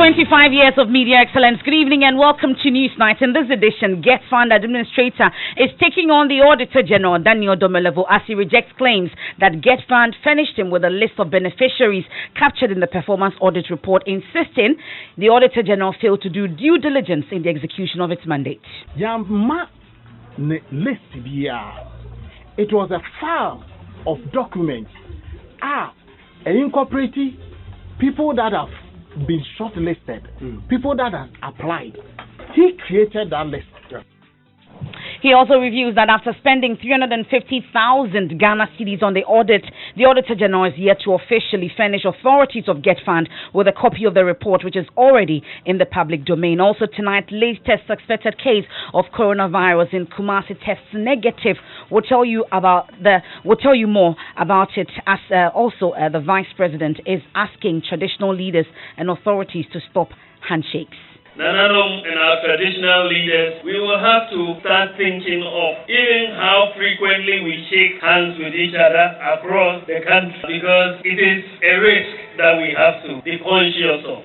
25 years of media excellence. Good evening and welcome to Newsnight. In this edition, Get Fund Administrator is taking on the Auditor General, Daniel Domelevo, as he rejects claims that Get Fund furnished him with a list of beneficiaries captured in the performance audit report, insisting the Auditor General failed to do due diligence in the execution of its mandate. It was a file of documents and incorporating people that have been shortlisted, people that have applied. He created that list. He also reviews that after spending 350,000 Ghana cedis on the audit, the Auditor General is yet to officially furnish authorities of Get Fund with a copy of the report, which is already in the public domain. Also tonight, latest suspected case of coronavirus in Kumasi tests negative. We'll tell you more about it. As the Vice President is asking traditional leaders and authorities to stop handshakes. Nananom and our traditional leaders, we will have to start thinking of even how frequently we shake hands with each other across the country, because it is a risk that we have to be conscious of.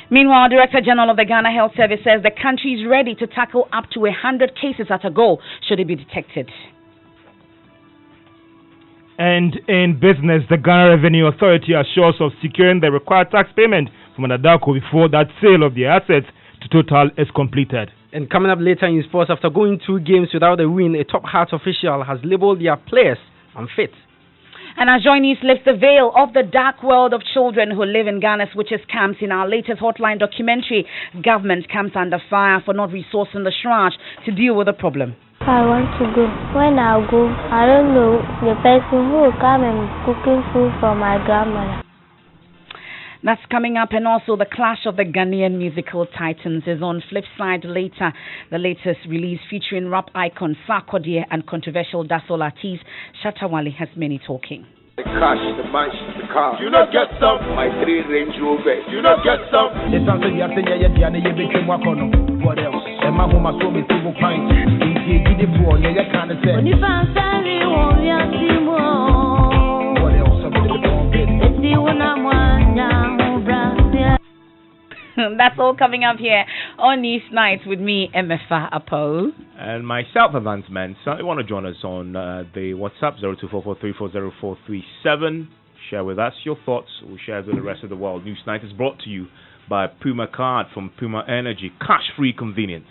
Meanwhile, Director General of the Ghana Health Service says the country is ready to tackle up to 100 cases at a go should it be detected. And in business, the Ghana Revenue Authority assures of securing the required tax payment from Adako before that sale of the assets to Total is completed. And coming up later in sports, after going 2 games without a win, a top Hearts official has labelled their players unfit. And as Joy News lifts the veil of the dark world of children who live in Ghana's witches' camps, in our latest Hotline documentary, government comes under fire for not resourcing the Shraj to deal with the problem. I want to go. When I go, I don't know the person who will come and cooking food for my grandmother. That's coming up, and also the clash of the Ghanaian musical titans is on flip side later. The latest release featuring rap icon Sarkodie and controversial dancehall artist Shatawale has many talking. The cash, the match, the car. You not get some. My 3 Range Rovers. You not get some. It's something you have to get. What else? And my home, I saw me single pint. You get it for you kind of say. When you find Sally, won't you see more? What else? I'm going to go on bit. Let's see when I'm one now. That's all coming up here on Newsnight with me, Emefa, Apawu. And myself, Evans Mensah. You want to join us on the WhatsApp 0244340437. Share with us your thoughts. We'll share with the rest of the world. Newsnight is brought to you by Puma Card from Puma Energy. Cash-free convenience.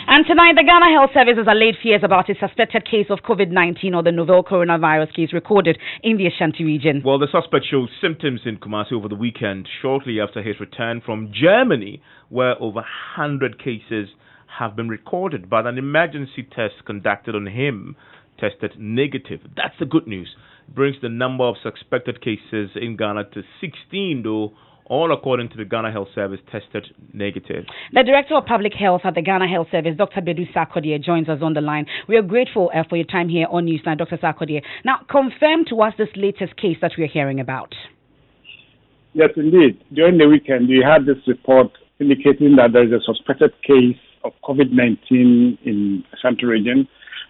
And tonight, the Ghana Health Service has allayed fears about a suspected case of COVID-19 or the novel coronavirus case recorded in the Ashanti region. Well, the suspect showed symptoms in Kumasi over the weekend, shortly after his return from Germany, where over 100 cases have been recorded. But an emergency test conducted on him tested negative. That's the good news. It brings the number of suspected cases in Ghana to 16, though. All according to the Ghana Health Service tested negative. The Director of Public Health at the Ghana Health Service, Dr. Bedu Sarkodie, joins us on the line. We are grateful for your time here on Newsnight, Dr. Sarkodie. Now, confirm to us this latest case that we are hearing about. Yes, indeed. During the weekend, we had this report indicating that there is a suspected case of COVID-19 in Ashanti region,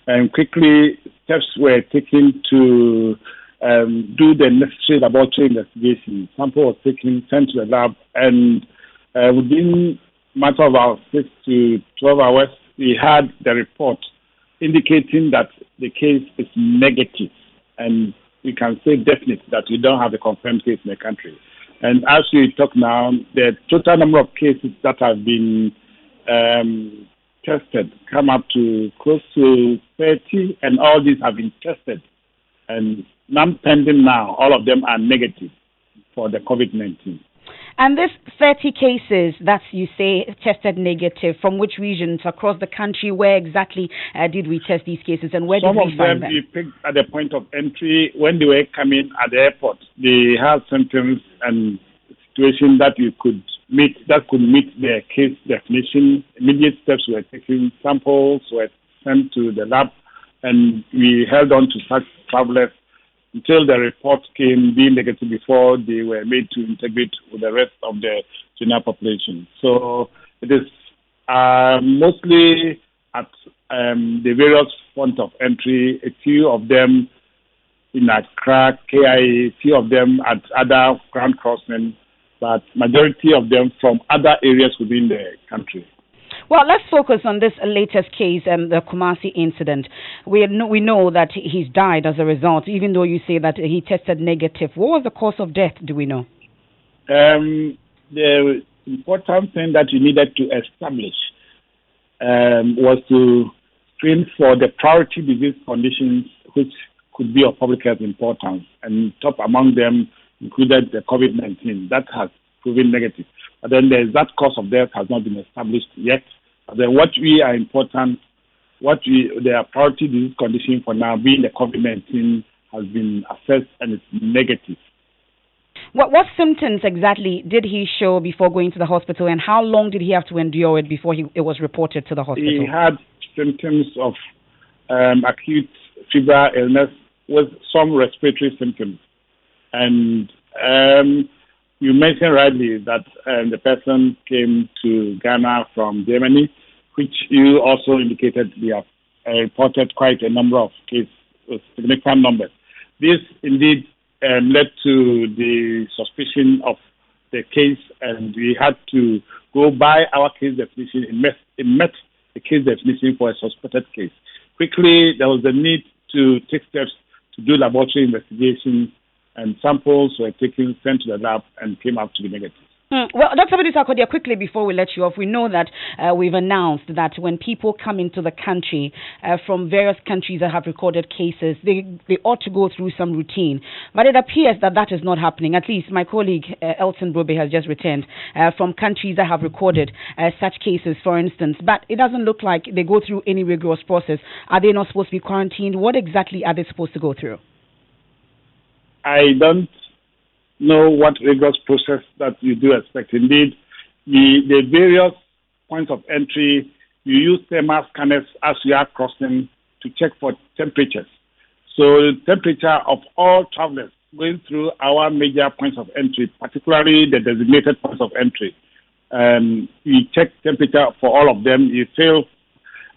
and quickly steps were taken to do the necessary laboratory investigation. Sample was taken, sent to the lab, and within a matter of about 6 to 12 hours, we had the report indicating that the case is negative, and we can say definite that we don't have a confirmed case in the country. And as we talk now, the total number of cases that have been tested come up to close to 30, and all these have been tested. And none pending now, all of them are negative for the COVID-19. And this 30 cases that you say tested negative, from which regions across the country? Where exactly did we test these cases, and where did we find them? Some of them we picked at the point of entry when they were coming at the airport. They had symptoms and situation that you could meet, that could meet their case definition. Immediate steps were taken, samples were sent to the lab, and we held on to such travelers until the report came being negative before they were made to integrate with the rest of the general population. So it is mostly at the various points of entry, a few of them in Accra, KIA, a few of them at other ground crossing, but majority of them from other areas within the country. Well, let's focus on this latest case, the Kumasi incident. We know that he's died as a result, even though you say that he tested negative. What was the cause of death, do we know? The important thing that you needed to establish was to screen for the priority disease conditions which could be of public health importance, and top among them included the COVID-19. That has proven negative. But then that cause of death has not been established yet. But then the priority disease condition for now being the COVID-19 has been assessed and it's negative. What symptoms exactly did he show before going to the hospital, and how long did he have to endure it before it was reported to the hospital? He had symptoms of acute fever illness with some respiratory symptoms. And you mentioned rightly that the person came to Ghana from Germany, which you also indicated we have reported quite a number of cases, significant numbers. This indeed led to the suspicion of the case, and we had to go by our case definition. It met the case definition for a suspected case. Quickly, there was the need to take steps to do laboratory investigations, and samples were taken, sent to the lab, and came out to be negative. Well, Dr. Sakodia, quickly before we let you off, we know that we've announced that when people come into the country from various countries that have recorded cases, they ought to go through some routine. But it appears that is not happening. At least my colleague Elton Brobe has just returned from countries that have recorded such cases, for instance. But it doesn't look like they go through any rigorous process. Are they not supposed to be quarantined? What exactly are they supposed to go through? I don't know what rigorous process that you do expect. Indeed, the various points of entry, you use thermal scanners as you are crossing to check for temperatures. So the temperature of all travelers going through our major points of entry, particularly the designated points of entry, we check temperature for all of them. You fill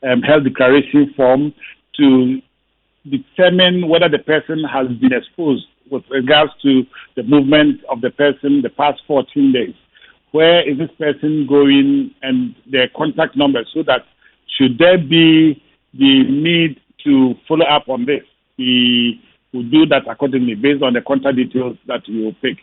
health declaration form to determine whether the person has been exposed with regards to the movement of the person the past 14 days. Where is this person going, and their contact number, so that should there be the need to follow up on this, we will do that accordingly based on the contact details that we will pick.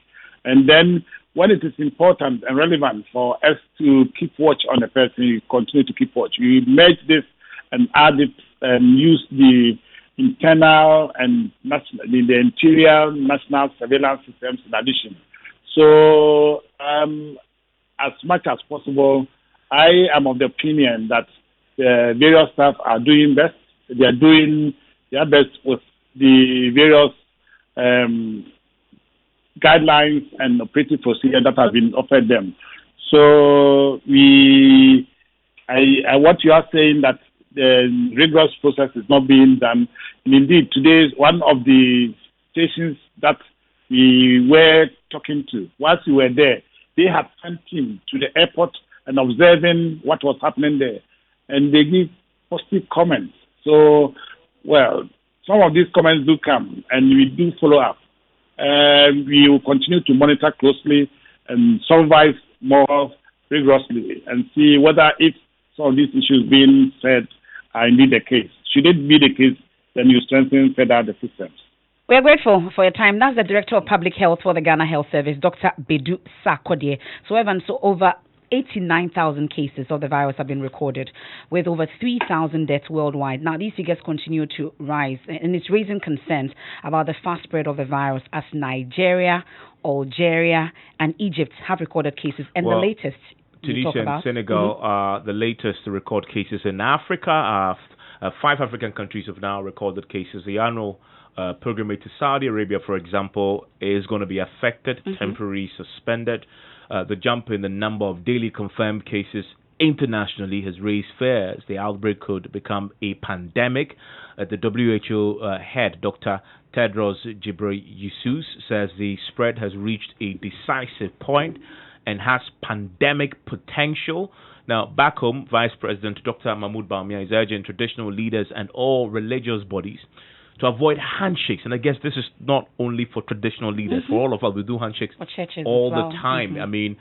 And then when it is important and relevant for us to keep watch on the person, we continue to keep watch. We merge this and add it and use the internal and the interior national surveillance systems in addition. So as much as possible, I am of the opinion that the various staff are doing best. They are doing their best with the various guidelines and operating procedures that have been offered them. So what you are saying that the rigorous process is not being done. And indeed, today, one of the stations that we were talking to, whilst we were there, they had sent him to the airport and observing what was happening there. And they give positive comments. So, well, some of these comments do come, and we do follow up. We will continue to monitor closely and supervise more rigorously and see whether if some of these issues being said are indeed the case. Should it be the case, then you strengthen further the systems. We are grateful for your time. That's the Director of Public Health for the Ghana Health Service, Dr. Bedu Sakodie. So, Evan, over 89,000 cases of the virus have been recorded, with over 3,000 deaths worldwide. Now, these figures continue to rise, and it's raising concerns about the fast spread of the virus as Nigeria, Algeria, and Egypt have recorded cases. And the latest... Tunisia and Senegal are the latest to record cases. In Africa, 5 African countries have now recorded cases. The annual pilgrimage to Saudi Arabia, for example, is going to be affected, temporarily suspended. The jump in the number of daily confirmed cases internationally has raised fears the outbreak could become a pandemic. The WHO head, Dr. Tedros Ghebreyesus, says the spread has reached a decisive point and has pandemic potential. Now, back home, Vice President Dr. Mahmoud Bawumia is urging traditional leaders and all religious bodies to avoid handshakes. And I guess this is not only for traditional leaders. For all of us, we do handshakes all the time. I mean,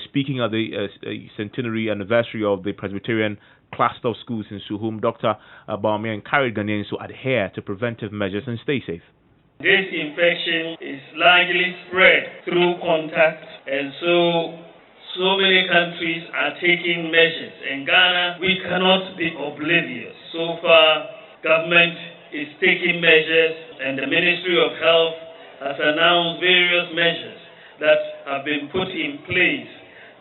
speaking of the centenary anniversary of the Presbyterian cluster of schools in Suhum, Dr. Bawumia encouraged Ghanaians to adhere to preventive measures and stay safe. This infection is largely spread through contact, and so many countries are taking measures. In Ghana, we cannot be oblivious. So far, government is taking measures, and the Ministry of Health has announced various measures that have been put in place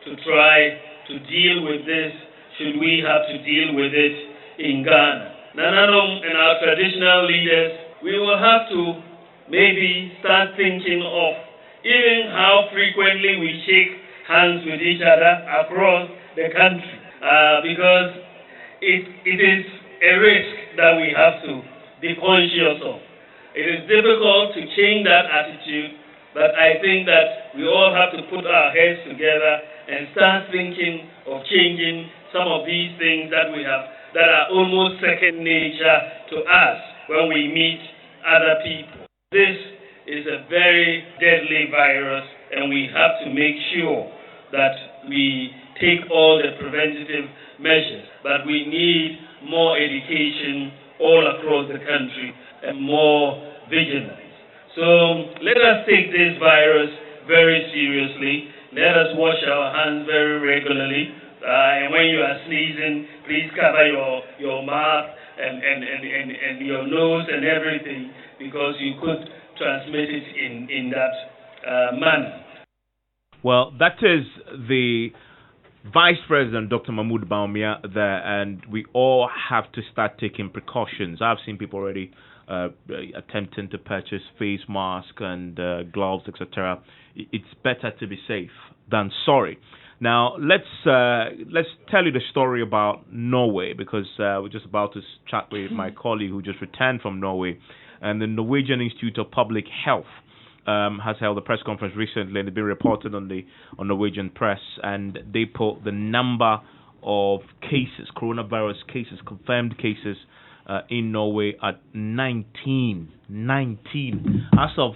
to try to deal with this, should we have to deal with it in Ghana. Nananom and our traditional leaders, we will have to maybe start thinking of even how frequently we shake hands with each other across the country, because it is a risk that we have to be conscious of. It is difficult to change that attitude, but I think that we all have to put our heads together and start thinking of changing some of these things that we have that are almost second nature to us when we meet other people. This is a very deadly virus, and we have to make sure that we take all the preventative measures, but we need more education all across the country and more vigilance. So let us take this virus very seriously. Let us wash our hands very regularly. And when you are sneezing, please cover your mouth and your nose and everything, because you could transmit it in that manner. Well, that is the Vice President, Dr. Mahmoud Bawumia, there, and we all have to start taking precautions. I've seen people already attempting to purchase face masks and gloves, etc. It's better to be safe than sorry. Now, let's tell you the story about Norway, because we're just about to chat with my colleague who just returned from Norway, and the Norwegian Institute of Public Health has held a press conference recently, and it's been reported on Norwegian press, and they put the number of cases, coronavirus cases, confirmed cases in Norway at 19. As of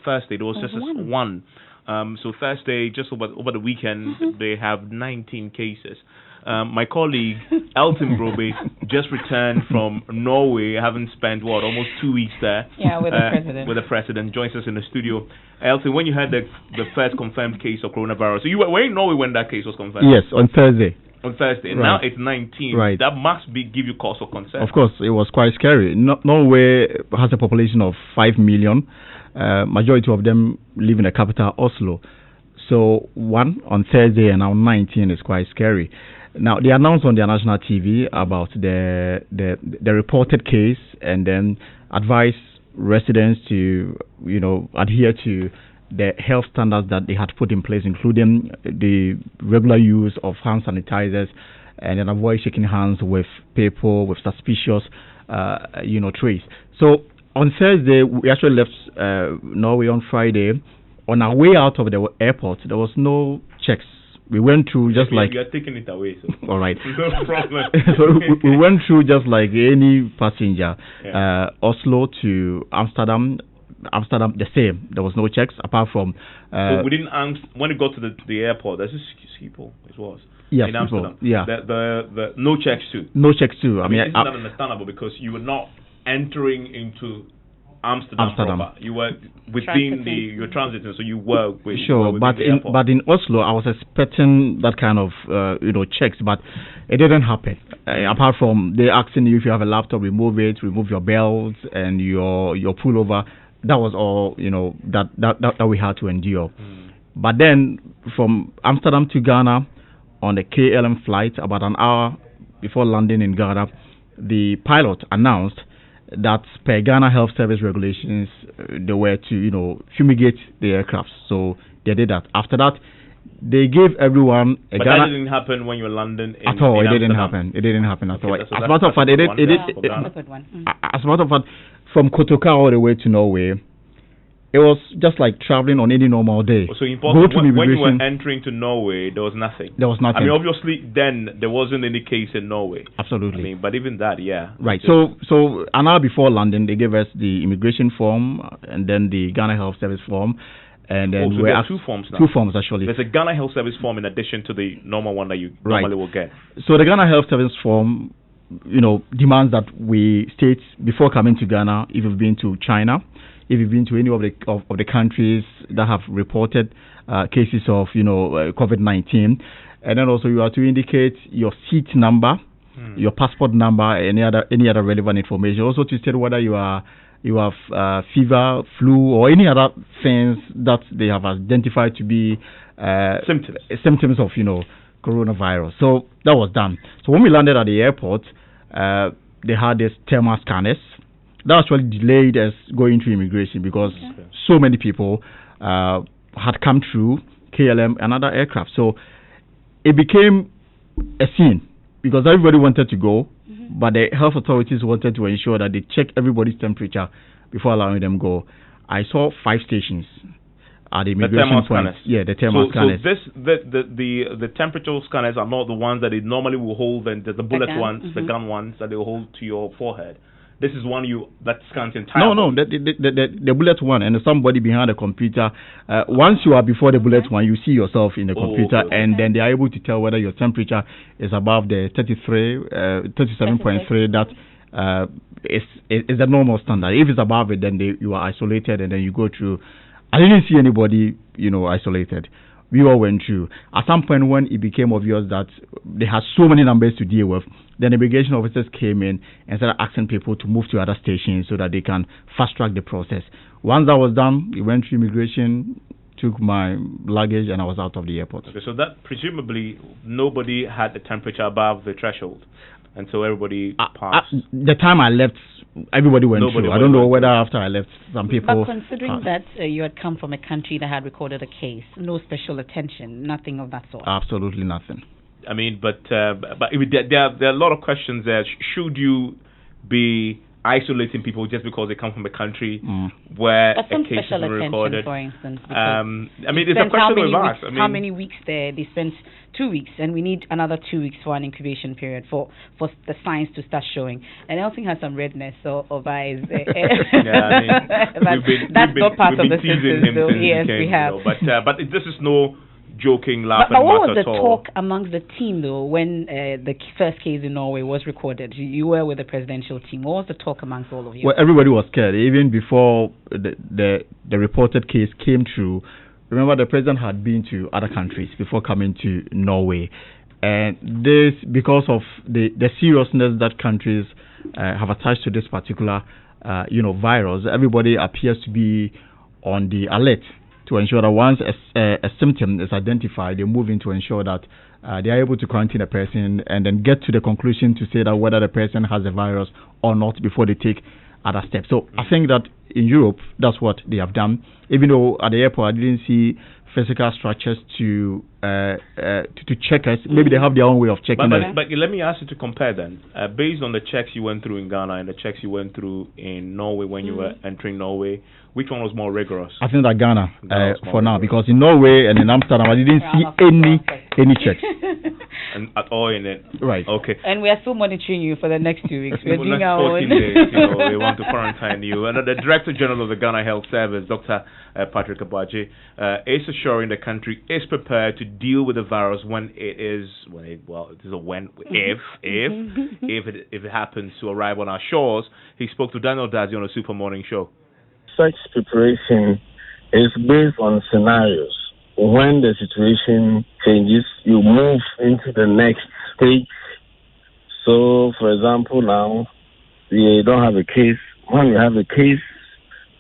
Thursday, there was just one. So Thursday, just over the weekend, they have 19 cases. My colleague Elton Brobe just returned from Norway, having spent almost 2 weeks there. Yeah, with the president. With the president, joins us in the studio. Elton, when you had the first confirmed case of coronavirus, so you were in Norway when that case was confirmed? Yes, on Thursday. On Thursday. Right. Now it's 19. Right. That must give you cause for concern. Of course, it was quite scary. Norway has a population of 5 million. Majority of them live in the capital, Oslo. So one on Thursday and now 19 is quite scary. Now they announced on their national TV about the reported case, and then advised residents to adhere to the health standards that they had put in place, including the regular use of hand sanitizers, and then avoid shaking hands with people with suspicious trace. So on Thursday we actually left Norway on Friday. On our way out of the airport, there was no checks. We went through just like... You're taking it away, so... All right. No problem. So we went through just like any passenger. Yeah. Oslo to Amsterdam, the same. There was no checks apart from... so we didn't when it got to the airport, there's Schiphol, it was. Yes, in Amsterdam. Yeah. The no checks too. No checks too. I mean, it's not understandable because you were not entering into Amsterdam. Proper. You were within your transiting, so you were with, sure. But in Oslo, I was expecting that kind of checks, but it didn't happen. Apart from they asking you if you have a laptop, remove it, remove your belt and your pullover. That was all that we had to endure. But then from Amsterdam to Ghana on the KLM flight, about an hour before landing in Ghana, the pilot announced that per Ghana Health Service regulations, they were to, fumigate the aircraft. So they did that. After that, they gave everyone a But Ghana. that didn't happen when you were in London. At all, it didn't Amsterdam. happen. It didn't happen at all. Okay, As a matter of fact, as a matter of fact, from Kotoka all the way to Norway, it was just like traveling on any normal day. So important. When you were entering to Norway, there was nothing. There was nothing. I mean, obviously, then there wasn't any case in Norway. Absolutely. I mean, but even that, yeah. Right. So an hour before London, they gave us the immigration form and then the Ghana Health Service form. And then so there are two forms now. Two forms, actually. There's a Ghana Health Service form in addition to the normal one that you normally will get. So the Ghana Health Service form, demands that we state before coming to Ghana, if you've been to China, if you've been to any of the countries that have reported cases of COVID-19, and then also you have to indicate your seat number, your passport number, any other relevant information. Also to state whether you have fever, flu, or any other things that they have identified to be symptoms of coronavirus. So that was done. So when we landed at the airport, they had these thermal scanners. That actually delayed us going to immigration because so many people had come through KLM and other aircraft. So it became a scene because everybody wanted to go, but the health authorities wanted to ensure that they check everybody's temperature before allowing them go. I saw 5 stations at the immigration point. Yeah, the thermal scanners. So the temperature scanners are not the ones that they normally will hold, and the bullet ones, the gun ones that they will hold to your forehead. This is one that scans entire. No, the bullet one, and somebody behind the computer. Once you are before the bullet one, you see yourself in the computer, and then they are able to tell whether your temperature is above the 37.3. That is the normal standard. If it's above it, then you are isolated, and then you go through. I didn't see anybody, isolated. We all went through. At some point, when it became obvious that they had so many numbers to deal with, then immigration officers came in and started asking people to move to other stations so that they can fast track the process. Once that was done, we went through immigration, took my luggage, and I was out of the airport. Okay, so that presumably nobody had the temperature above the threshold, and so everybody passed. The time I left, everybody went through. I don't know whether after I left, some people. But considering that you had come from a country that had recorded a case, no special attention, nothing of that sort. Absolutely nothing. I mean, but there are a lot of questions there. Should you be isolating people just because they come from a country where a case has been recorded? For instance, I mean, it's a question we've asked. How many weeks there? They spent 2 weeks, and we need another 2 weeks for an incubation period for the signs to start showing. And Elton has some redness of eyes. That's not part of the system. So yes, we have. But this is no joking, laughing. But what was the talk amongst the team though when the first case in Norway was recorded? You were with the presidential team. What was the talk amongst all of you? Well, everybody was scared. Even before the reported case came through, remember the president had been to other countries before coming to Norway, and this because of the seriousness that countries have attached to this particular virus. Everybody appears to be on the alert to ensure that once a symptom is identified, they move in to ensure that they are able to quarantine a person and then get to the conclusion to say that whether the person has the virus or not before they take other steps. So I think that in Europe, that's what they have done. Even though at the airport I didn't see physical structures to check us. Maybe they have their own way of checking us. But let me ask you to compare then. Based on the checks you went through in Ghana and the checks you went through in Norway when you were entering Norway, which one was more rigorous? I think that Ghana for now, because in Norway and in Amsterdam I didn't see any checks. And at all in it. Right. Okay. And we are still monitoring you for the next 2 weeks. We're doing our own. Days, they want to quarantine you. And the Director General of the Ghana Health Service, Dr. Patrick Abaji, is assuring the country is prepared to deal with the virus if it happens to arrive on our shores. He spoke to Daniel Dazi on a Super Morning Show. Such preparation is based on scenarios. When the situation changes, you move into the next stage. So, for example, now we don't have a case. When we have a case,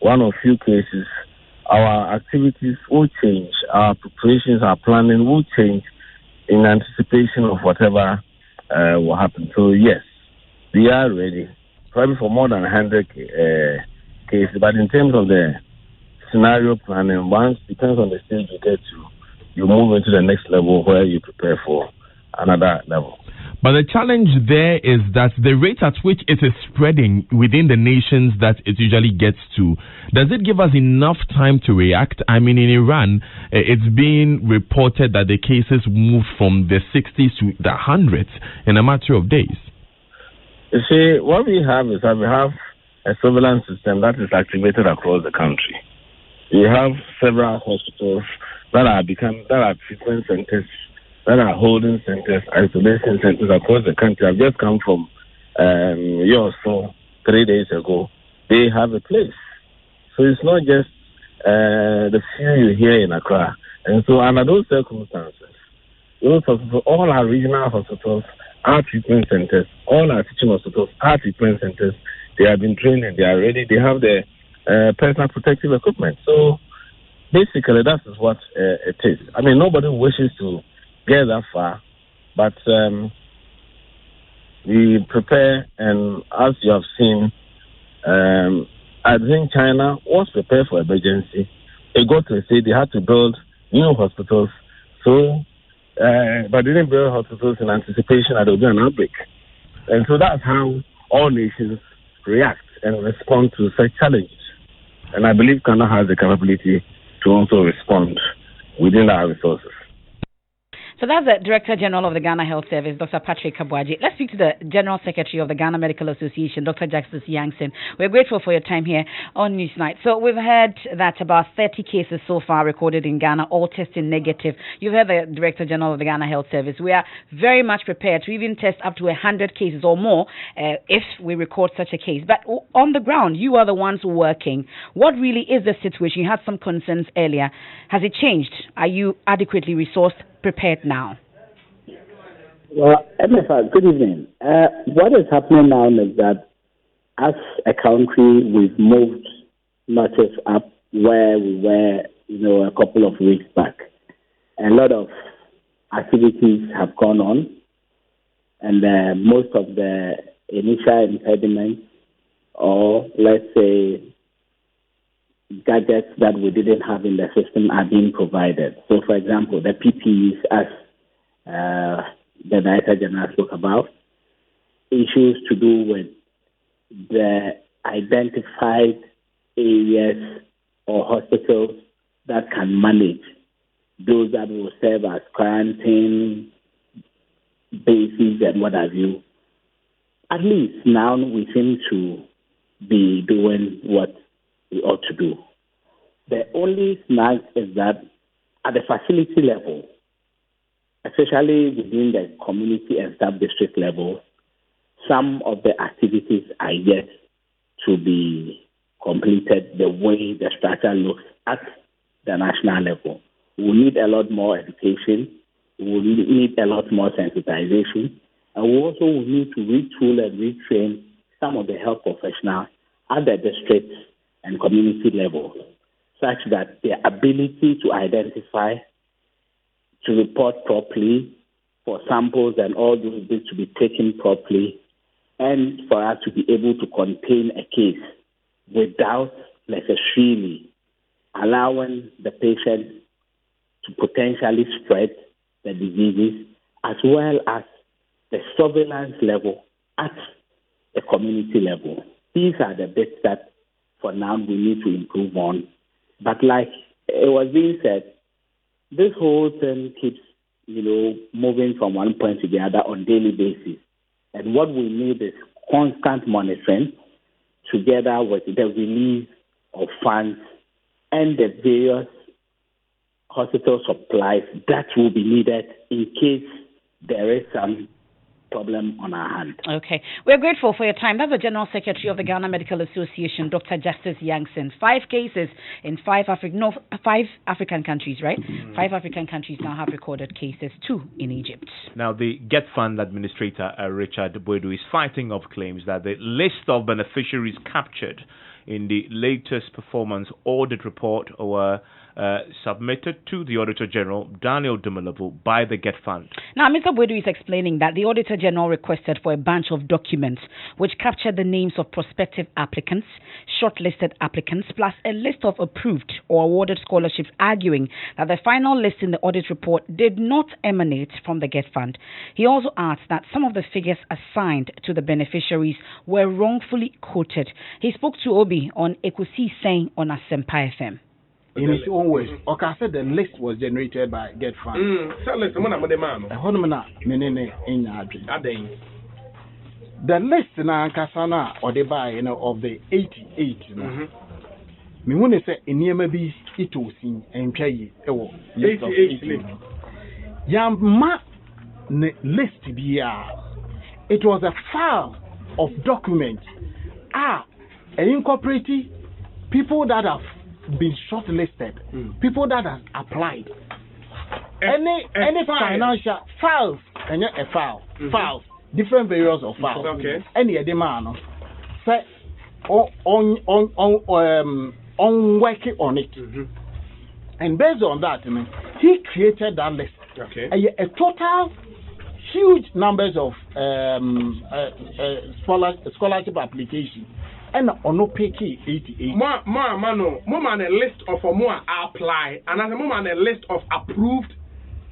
one or few cases, our activities will change. Our preparations, our planning will change in anticipation of whatever will happen. So, yes, we are ready, probably for more than 100 cases. But in terms of the scenario planning, once depends on the stage you get to, you move into the next level where you prepare for another level. But the challenge there is that the rate at which it is spreading within the nations that it usually gets to, does it give us enough time to react? I mean, in Iran, it's being reported that the cases moved from the 60s to the hundreds in a matter of days. You see, what we have is that we have a surveillance system that is activated across the country. We have several hospitals that are treatment centers, that are holding centers, isolation centers across the country. I've just come from Yoso 3 days ago. They have a place. So it's not just the few you hear in Accra. And so under those circumstances, those hospitals, all our regional hospitals are treatment centers. All our teaching hospitals are treatment centers. They have been trained and they are ready. They have the personal protective equipment. So basically, that is what it is. I mean, nobody wishes to get that far, but we prepare, and as you have seen, I think China was prepared for emergency. They got to a stage they had to build new hospitals, but they didn't build hospitals in anticipation that there would be an outbreak. And so that's how all nations react and respond to such challenges. And I believe Ghana has the capability to also respond within our resources. So that's the Director General of the Ghana Health Service, Dr. Patrick Kabwaji. Let's speak to the General Secretary of the Ghana Medical Association, Dr. Justice Yangson. We're grateful for your time here on Newsnight. So we've heard that about 30 cases so far recorded in Ghana, all testing negative. You've heard the Director General of the Ghana Health Service. We are very much prepared to even test up to 100 cases or more if we record such a case. But on the ground, you are the ones working. What really is the situation? You had some concerns earlier. Has it changed? Are you adequately resourced, prepared now? Well, Emefa, good evening. What is happening now is that as a country, we've moved notches up where we were, a couple of weeks back. A lot of activities have gone on, and most of the initial impediments, or let's say gadgets that we didn't have in the system, are being provided. So, for example, the PPEs, as the Director General spoke about, issues to do with the identified areas or hospitals that can manage those that will serve as quarantine bases and what have you. At least now we seem to be doing what we ought to do. The only snag is that at the facility level, especially within the community and sub-district level, some of the activities are yet to be completed the way the structure looks at the national level. We need a lot more education. We need a lot more sensitization. And we also need to retool and retrain some of the health professionals at the district and community level, such that their ability to identify, to report properly, for samples and all those things to be taken properly, and for us to be able to contain a case without necessarily allowing the patient to potentially spread the diseases, as well as the surveillance level at the community level. These are the bits that for now we need to improve on. But like it was being said, this whole thing keeps, moving from one point to the other on a daily basis. And what we need is constant monitoring together with the release of funds and the various hospital supplies that will be needed in case there is some problem on our hand. Okay. We're grateful for your time. That's the General Secretary of the Ghana Medical Association, Dr. Justice Yangson. 5 cases in 5 African countries, right? 5 African countries now have recorded cases, 2 in Egypt. Now, the Get Fund Administrator, Richard Boedu, is fighting off claims that the list of beneficiaries captured in the latest performance audit report were submitted to the Auditor General, Daniel Dumelevo, by the Get Fund. Now, Mr. Boedu is explaining that the Auditor General requested for a bunch of documents which captured the names of prospective applicants, shortlisted applicants, plus a list of approved or awarded scholarships, arguing that the final list in the audit report did not emanate from the Get Fund. He also adds that some of the figures assigned to the beneficiaries were wrongfully quoted. He spoke to Obi on Ekusi saying on Asempa FM. In his own words, okay, said the list was generated by Get Fund. The list na Kasana or the buy, of the 88. Me want to say in Yemabi it was in and pay 88. Yama list it was a file of documents incorporating people that have been shortlisted, people that have applied. Any financial files, and a file, files, different various of files. Okay. Any demand say on working on it, and based on that, he created that list. Okay. A total huge numbers of scholarship applications. And on no picky 88. More a list of more apply, and as a moment a list of approved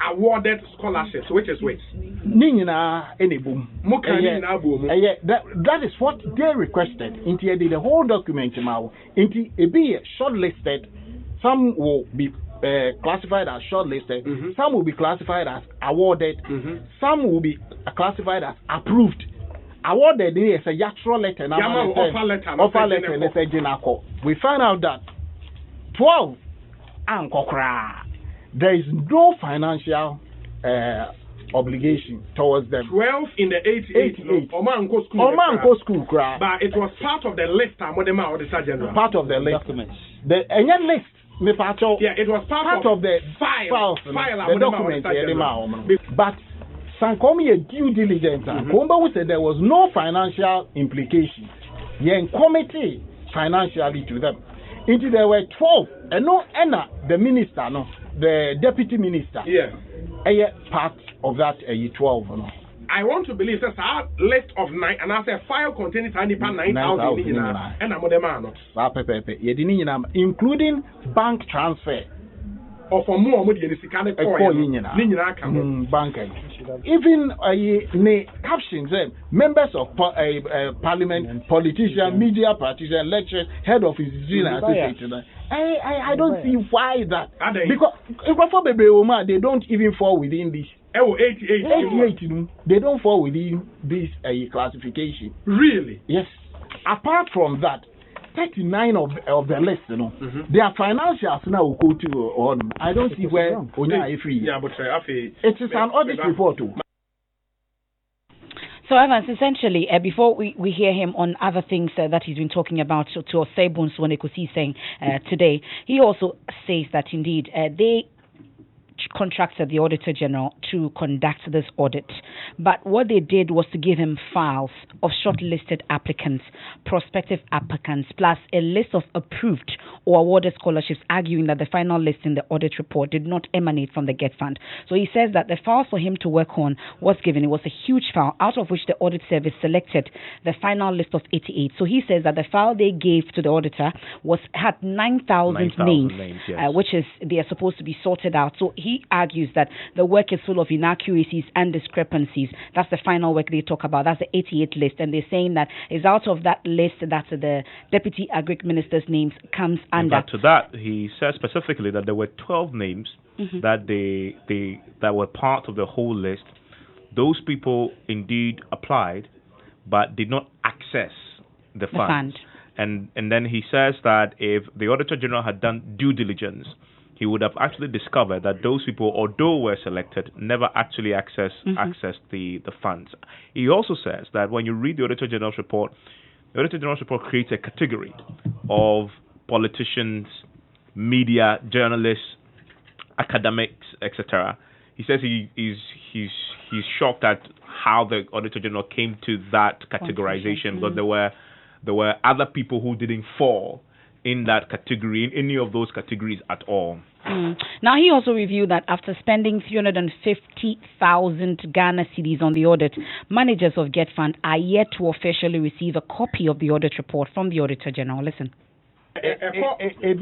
awarded scholarships, which is which? Nina any boom. That is what they requested. Into the whole document now. Into a be shortlisted. Some will be classified as shortlisted. Some will be classified as awarded. Some will be classified as approved. Awarded is a actual letter. Offer letter. We found out that 12 there is no financial obligation towards them. 12 in the 88. Omanko school. But it was part of the list. Part of the list. The list. Yeah, it was part of the file. The document. But Sankomi a due diligence. Komba said there was no financial implication. Yen committee financially to them. Into there were 12. And no, the minister, the deputy minister. Yeah. Part of that 12. I want to believe that's a list of 9, and as a file containing 9,000 and a including bank transfer. Or for more money than bank. Even captions, members of parliament, politicians, media practitioners, lecturers, head of institutions, I don't see why that. Because they don't even fall within this. 88, they don't fall within this classification. Really? Yes. Apart from that, 39 of the list, their financials now will go to on. I don't see where Onya is free. Yeah, but it is an audit report too. So, Evans, essentially, before we hear him on other things that he's been talking about to Osebun Swanekusi saying today, he also says that indeed they contracted the Auditor General to conduct this audit. But what they did was to give him files of shortlisted applicants, prospective applicants, plus a list of approved or awarded scholarships, arguing that the final list in the audit report did not emanate from the Get Fund. So he says that the files for him to work on was given. It was a huge file, out of which the audit service selected the final list of 88. So he says that the file they gave to the auditor had 9,000 names, yes. Which is they are supposed to be sorted out. So he argues that the work is full of inaccuracies and discrepancies. That's the final work they talk about. That's the 88 list. And they're saying that is out of that list that the Deputy Agric Minister's names comes under. To that, he said specifically that there were 12 names that that were part of the whole list. Those people indeed applied, but did not access the funds. And then he says that if the Auditor General had done due diligence, he would have actually discovered that those people, although were selected, never actually accessed the funds. He also says that when you read the Auditor General's report, the Auditor General's report creates a category of politicians, media, journalists, academics, etc. He says he's shocked at how the Auditor General came to that categorization, because there were other people who didn't fall in that category, in any of those categories at all. Now, he also reviewed that after spending 350,000 Ghana cedis on the audit, managers of GetFund are yet to officially receive a copy of the audit report from the Auditor General. Listen. If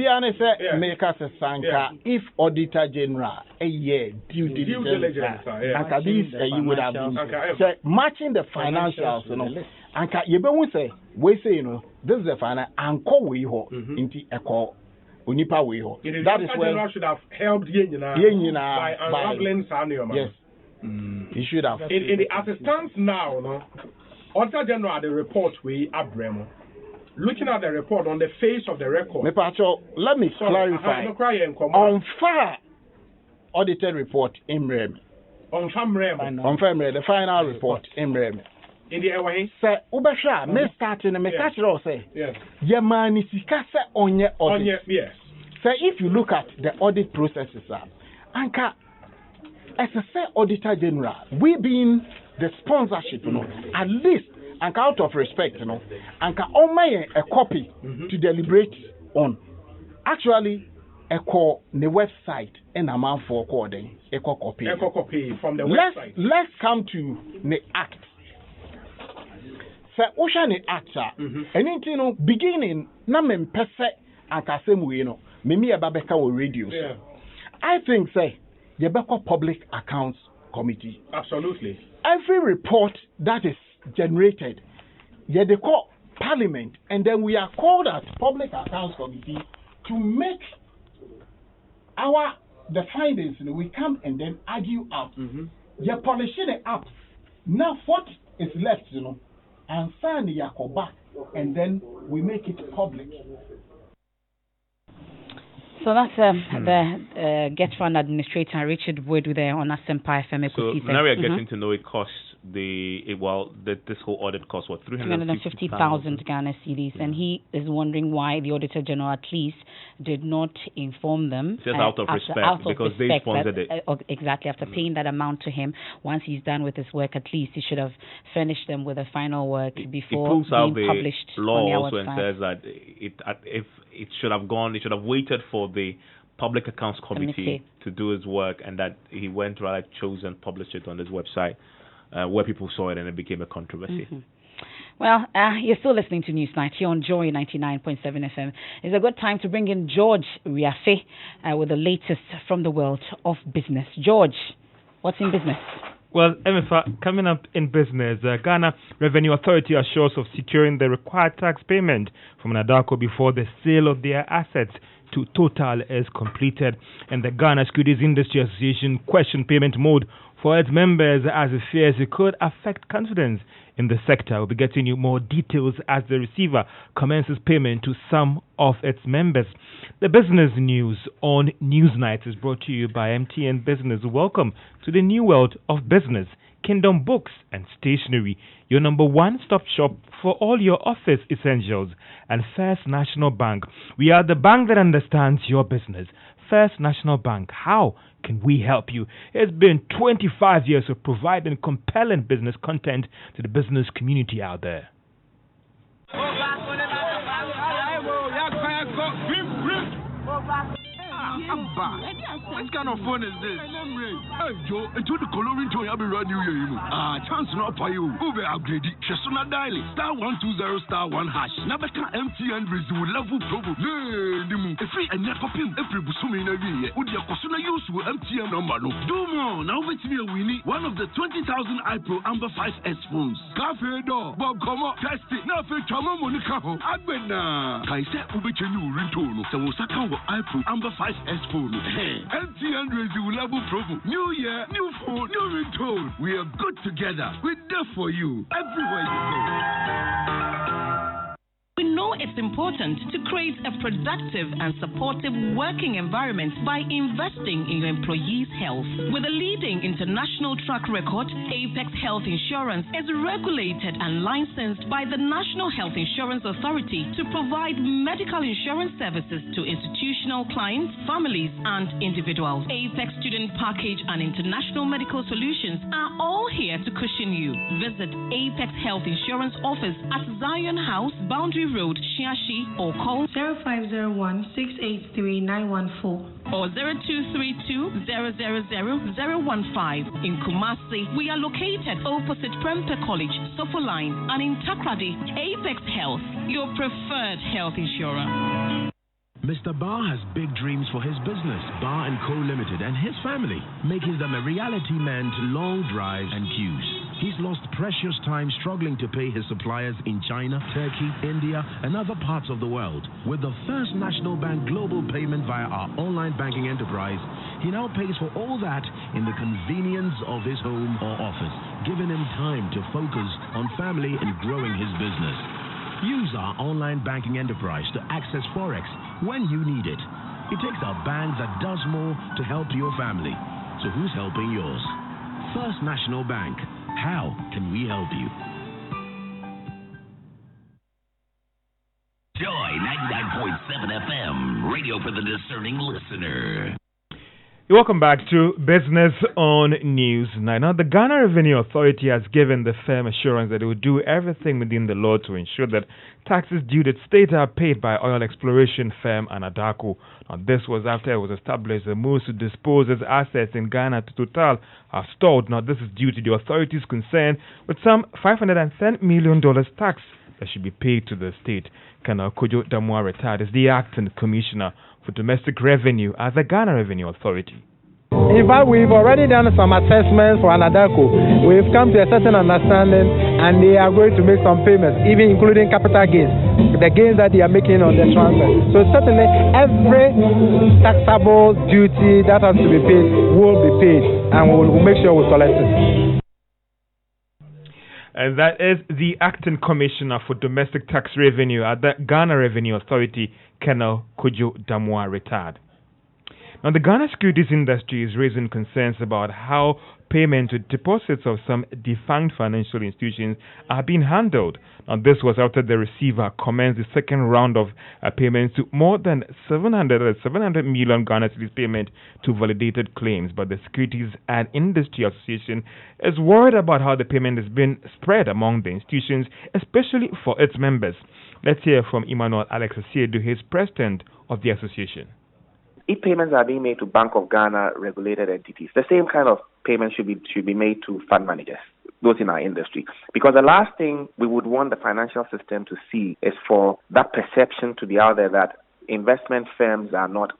Auditor General due diligence, you would have been matching the financials, and you say, we say, this is the final anchor we hold into a call. That is where should have helped by unraveling Sanio. Yes, he should have. In the as it stands now, Auditor General the report we Abremo. Looking at the report on the face of the record. Let me clarify. On far audited report in Rem. On Famrem. The final report in Rem. In the airway. Sir, Ubasha, me starting and me catch it all say. Yes. Yamani Sikasa on your audit. Yes. So if you look at the audit processes, Anka, as a say Auditor General, we being the sponsorship, at least. And out of respect, and on my a copy to deliberate on. Actually, a call the website and amount for recording a copy. A copy from the website. Let's come to the act. So, Ocean actor, and beginning, Namen Pese and Casemuino, Mimi Ababeka or radios. Yeah. I think, say, the Beko Public Accounts Committee. Absolutely. Every report that is generated, they call Parliament, and then we are called as Public Accounts Committee to make the findings. We come and then argue out. You're polishing it up. Now what is left, and sign the Yakoba, and then we make it public. So that's the GetFund administrator Richard Wood there on Asempa FM. So now we are getting to know it costs this whole audit cost 350,000 Ghana cedis, and he is wondering why the Auditor General at least did not inform them. Just out of respect, because they sponsored it. Exactly, after paying that amount to him, once he's done with his work, at least he should have furnished them with a final work before being published. The law on their also website. says that if it should have waited for the Public Accounts Committee to do his work, and that he went rather chose and published it on his website. Where people saw it and it became a controversy. Well, you're still listening to Newsnight here on Joy 99.7 FM. It's a good time to bring in George Riafe with the latest from the world of business. George, what's in business? Well, Emefa, coming up in business, Ghana Revenue Authority assures of securing the required tax payment from Nadako before the sale of their assets to Total is completed, and the Ghana Securities Industry Association questioned payment mode for its members as it fears it could affect confidence in the sector. We'll be getting you more details as the receiver commences payment to some of its members. The business news on Newsnight is brought to you by MTN Business. Welcome to the new world of business. Kingdom Books and Stationery, your number one-stop shop for all your office essentials. And First National Bank, we are the bank that understands your business. First National Bank, how can we help you? It's been 25 years of providing compelling business content to the business community out there. What kind of phone is this? Hey, Joe, it's the coloring to have a radio. Chance not for you. Uber upgrade. Shasuna dial *120*1#. Nabeka MTN resume level promo. If we and your copy, every busumi in a year, would your Kosuna use with MTN number? No. Do more. Now with me, we need one of the 20,000 iPro Amber 5S phones. Cafe door. Bob, come on. Test it. Now for Chama Monica. Agbena. Kaisa Ubechenu Rintono. So Osaka iPro Amber 5S phone. MTN resume level promo. New year, new phone, new ringtone. We are good together. We're there for you everywhere you go. We know it's important to create a productive and supportive working environment by investing in your employees' health. With a leading international track record, Apex Health Insurance is regulated and licensed by the National Health Insurance Authority to provide medical insurance services to institutional clients, families, and individuals. Apex Student Package and International Medical Solutions are all here to cushion you. Visit Apex Health Insurance Office at Zion House, Boundary Road, Chiashi or call 0501-683-914 or 0232 000-015. In Kumasi, we are located opposite Prempeh College, Sofo Line, and in Takrady, Apex Health, your preferred health insurer. Mr. Barr has big dreams for his business, Barr & Co. Limited, and his family, making them a reality man to long drives and queues. He's lost precious time struggling to pay his suppliers in China, Turkey, India, and other parts of the world. With the First National Bank global payment via our online banking enterprise, he now pays for all that in the convenience of his home or office, giving him time to focus on family and growing his business. Use our online banking enterprise to access Forex when you need it. It takes a bank that does more to help your family. So who's helping yours? First National Bank. How can we help you? Joy 99.7 FM, radio for the discerning listener. Welcome back to Business on News. Now, the Ghana Revenue Authority has given the firm assurance that it will do everything within the law to ensure that taxes due to the state are paid by oil exploration firm Anadarko. Now, this was after it was established that moves to dispose its assets in Ghana to Total have stalled. Now, this is due to the authority's concern with some $510 million tax that should be paid to the state. Colonel Kojo Damwa retired as the acting commissioner for domestic revenue at the Ghana Revenue Authority. In fact, we've already done some assessments for Anadarko. We've come to a certain understanding and they are going to make some payments, even including capital gains, the gains that they are making on the transfer. So certainly every taxable duty that has to be paid will be paid and we'll make sure we collect it. And that is the acting commissioner for domestic tax revenue at the Ghana Revenue Authority, Colonel Kojo Damwa retired. Now, the Ghana securities industry is raising concerns about how payments with deposits of some defunct financial institutions are being handled. Now, this was after the receiver commenced the second round of payments to more than 700 million Ghana cedis payment to validated claims. But the Securities and Industry Association is worried about how the payment is being spread among the institutions, especially for its members. Let's hear from Emmanuel Alex Asiedu, his president of the association. If payments are being made to Bank of Ghana regulated entities, the same kind of payments should be made to fund managers, those in our industry. Because the last thing we would want the financial system to see is for that perception to be out there that investment firms are not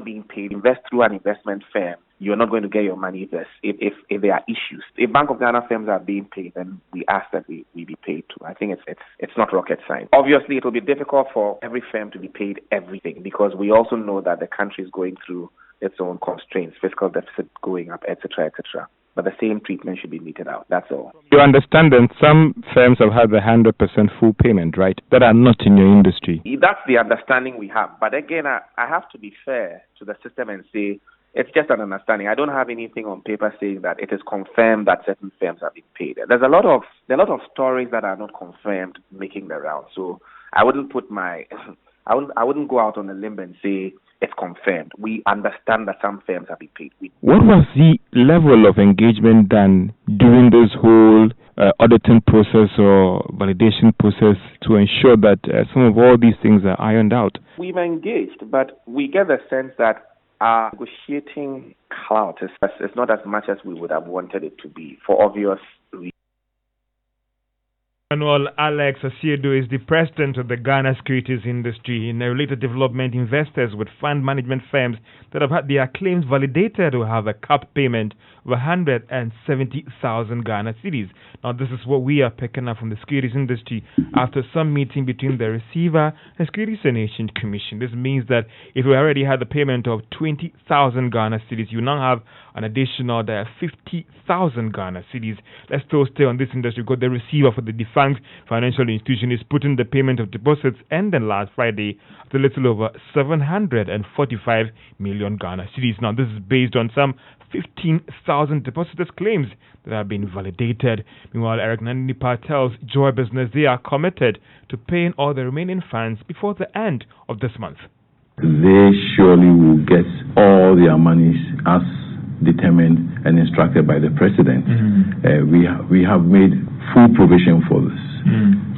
being paid. Invest through an investment firm, you're not going to get your money if there are issues. If Bank of Ghana firms are being paid, then we ask that we be paid too. I think it's not rocket science. Obviously, it will be difficult for every firm to be paid everything because we also know that the country is going through its own constraints, fiscal deficit going up, etc., etc. But the same treatment should be meted out. That's all. You understand that some firms have had the 100% full payment, right? That are not in your industry. That's the understanding we have. But again, I have to be fair to the system and say it's just an understanding. I don't have anything on paper saying that it is confirmed that certain firms have been paid. There's a lot of stories that are not confirmed making the round. So I wouldn't I wouldn't go out on a limb and say it's confirmed. We understand that some firms have been paid. What was the level of engagement done during this whole auditing process or validation process to ensure that some of all these things are ironed out? We've engaged, but we get the sense that our negotiating clout is not as much as we would have wanted it to be for obvious reasons. Emmanuel Alex Asiedu is the president of the Ghana securities industry. In a related development, investors with fund management firms that have had their claims validated will have a cap payment of 170,000 Ghana cedis. Now, this is what we are picking up from the securities industry after some meeting between the receiver and Securities and Exchange Commission. This means that if we already had the payment of 20,000 Ghana cedis, you now have an additional 50,000 Ghana cedis. Let's still stay on this industry because the receiver for the defunct financial institution is putting the payment of deposits ending last Friday at a little over 745 million Ghana cedis. Now, this is based on some 15,000 depositors' claims that have been validated. Meanwhile, Eric Nanipa tells Joy Business they are committed to paying all the remaining funds before the end of this month. They surely will get all their monies as determined and instructed by the president. We have made full provision for this.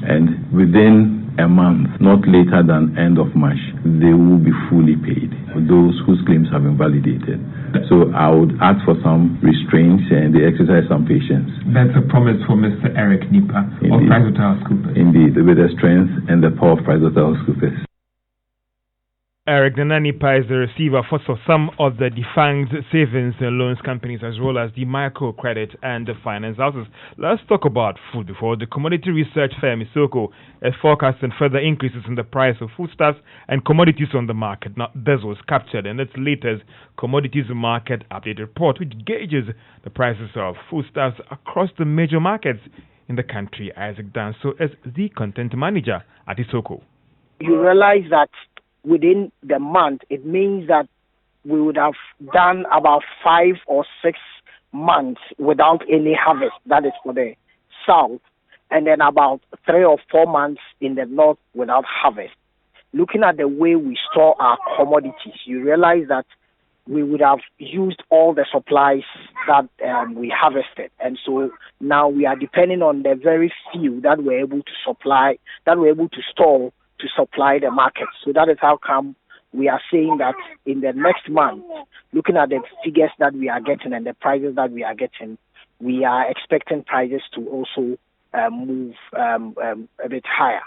And within a month, not later than end of March, they will be fully paid for those whose claims have been validated. So I would ask for some restraints and they exercise some patience. That's a promise for Mr. Eric Nipa of PricewaterhouseCoopers. Indeed, with the strength and the power of PricewaterhouseCoopers. Eric Nipa is the receiver for some of the defunct savings and loans companies as well as the microcredit and the finance houses. Let's talk about food before the commodity research firm Isoko is forecasting further increases in the price of foodstuffs and commodities on the market. Now, this was captured in its latest commodities market update report, which gauges the prices of foodstuffs across the major markets in the country. Isaac Danso is the content manager at Isoko. You realize that within the month, it means that we would have done about 5 or 6 months without any harvest. That is for the south. And then about 3 or 4 months in the north without harvest. Looking at the way we store our commodities, you realize that we would have used all the supplies that we harvested. And so now we are depending on the very few that we're able to supply, that we're able to store to supply the market. So that is how come we are saying that in the next month, looking at the figures that we are getting and the prices that we are getting, we are expecting prices to also move a bit higher.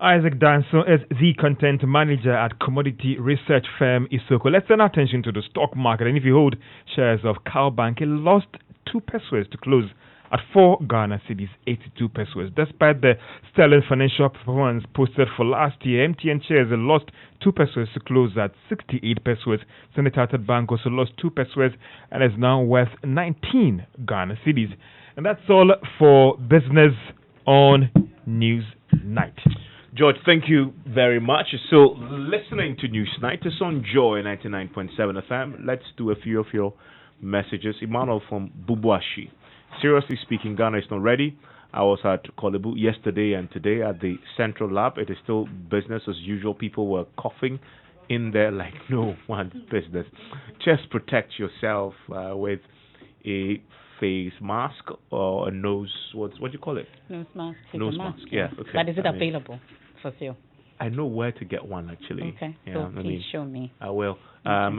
Isaac Danso is the content manager at commodity research firm Isoko. Let's turn our attention to the stock market. And if you hold shares of Cowbank, it lost 2 pesos to close at 4 Ghana cedis, 82 pesos. Despite the sterling financial performance posted for last year, MTN shares lost 2 pesos to close at 68 pesos. Standard Chartered Bank also lost 2 pesos and is now worth 19 Ghana cedis. And that's all for Business on Newsnight. George, thank you very much. So, listening to Newsnight is on Joy 99.7 FM. Let's do a few of your messages. Emmanuel from Bubuashi. Seriously speaking, Ghana is not ready. I was at Kolebu yesterday and today at the Central Lab. It is still business as usual. People were coughing in there like no one's business. Just protect yourself with a face mask or a nose. What do you call it? Nose mask. Nose mask. Yeah. Okay. But is it available for sale? I know where to get one actually. Okay. Yeah, So please show me. I will. I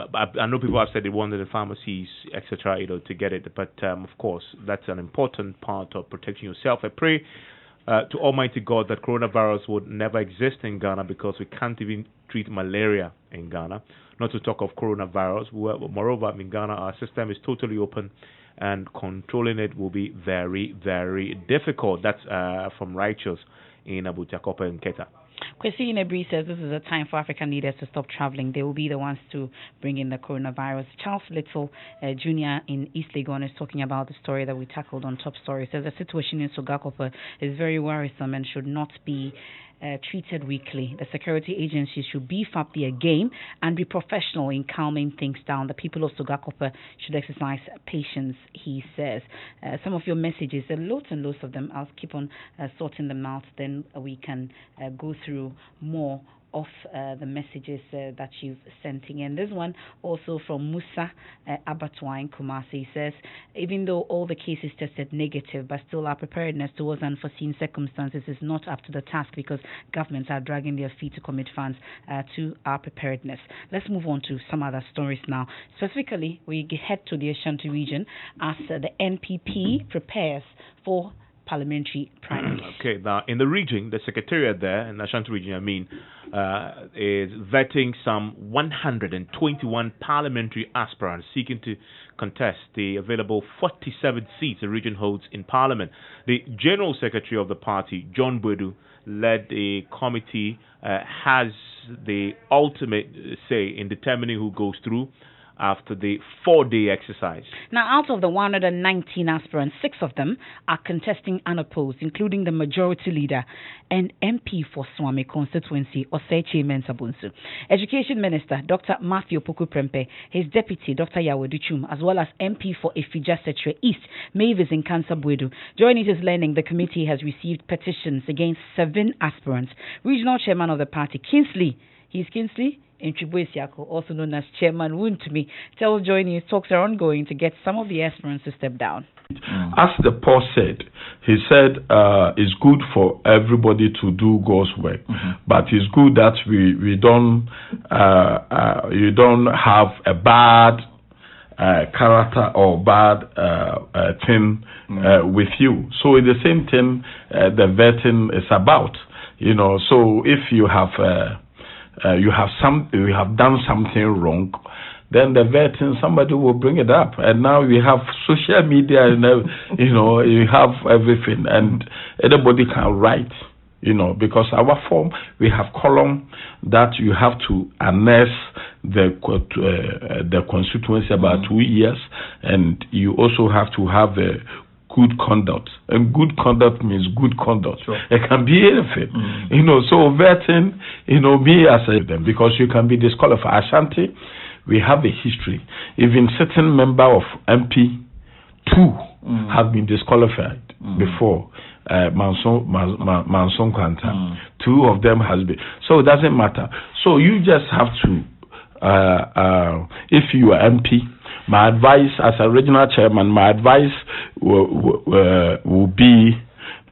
know people have said they wanted the pharmacies, etc., to get it. But of course, that's an important part of protecting yourself. I pray to Almighty God that coronavirus would never exist in Ghana because we can't even treat malaria in Ghana. Not to talk of coronavirus. Moreover, in Ghana, our system is totally open and controlling it will be very, very difficult. That's from Righteous in Abuja and Keta. Kwesi Inebri says this is a time for African leaders to stop traveling. They will be the ones to bring in the coronavirus. Charles Little Jr. in East Legon is talking about the story that we tackled on Top Story. Says the situation in Sogakope is very worrisome and should not be treated weakly. The security agencies should beef up their game and be professional in calming things down. The people of Sogakope should exercise patience, he says. Some of your messages, there are loads and loads of them. I'll keep on sorting them out. Then we can go through more of the messages that you've sent in. This one also from Musa Abatwa in Kumasi says, even though all the cases tested negative, but still our preparedness towards unforeseen circumstances is not up to the task because governments are dragging their feet to commit funds to our preparedness. Let's move on to some other stories now. Specifically, we head to the Ashanti region as the NPP prepares for parliamentary primaries. Okay, now in the region, the secretariat there, in the Ashanti region, is vetting some 121 parliamentary aspirants seeking to contest the available 47 seats the region holds in parliament. The general secretary of the party, John Bodu, led a committee, has the ultimate say in determining who goes through after the 4-day exercise. Now, out of the 119 aspirants, 6 of them are contesting unopposed, including the majority leader and MP for Swami constituency, Osechi Mensah. Education Minister Dr. Matthew Poku-Prempeh, his deputy Dr. Yawedu Chum, as well as MP for Ifija Setre East, Mavis Nkansa Bwedu. Joining his learning, the committee has received petitions against 7 aspirants. Regional chairman of the party, Kingsley He's Kingsley Nchibwesiako, also known as Chairman Wuntumi, tells Joy News talks are ongoing to get some of the aspirants to step down. As the post said, he said it's good for everybody to do God's work, but it's good that we don't you don't have a bad character or bad thing with you. So it's the same thing the vetting is about, you know. So if you have you have done something wrong, then the vetting, somebody will bring it up. And now we have social media and you know, you have everything, and anybody can write, you know, because our form, we have column that you have to annex the constituency about 2 years, and you also have to have a good conduct. And good conduct means good conduct. Sure. It can be anything. You know, so vetting, you know, me as a, because you can be disqualified. Ashanti, we have a history. Even certain member of MP 2 have been disqualified before. Manson Kwanta. 2 of them has been. So it doesn't matter. So you just have to, if you are MP, my advice as a regional chairman, my advice will be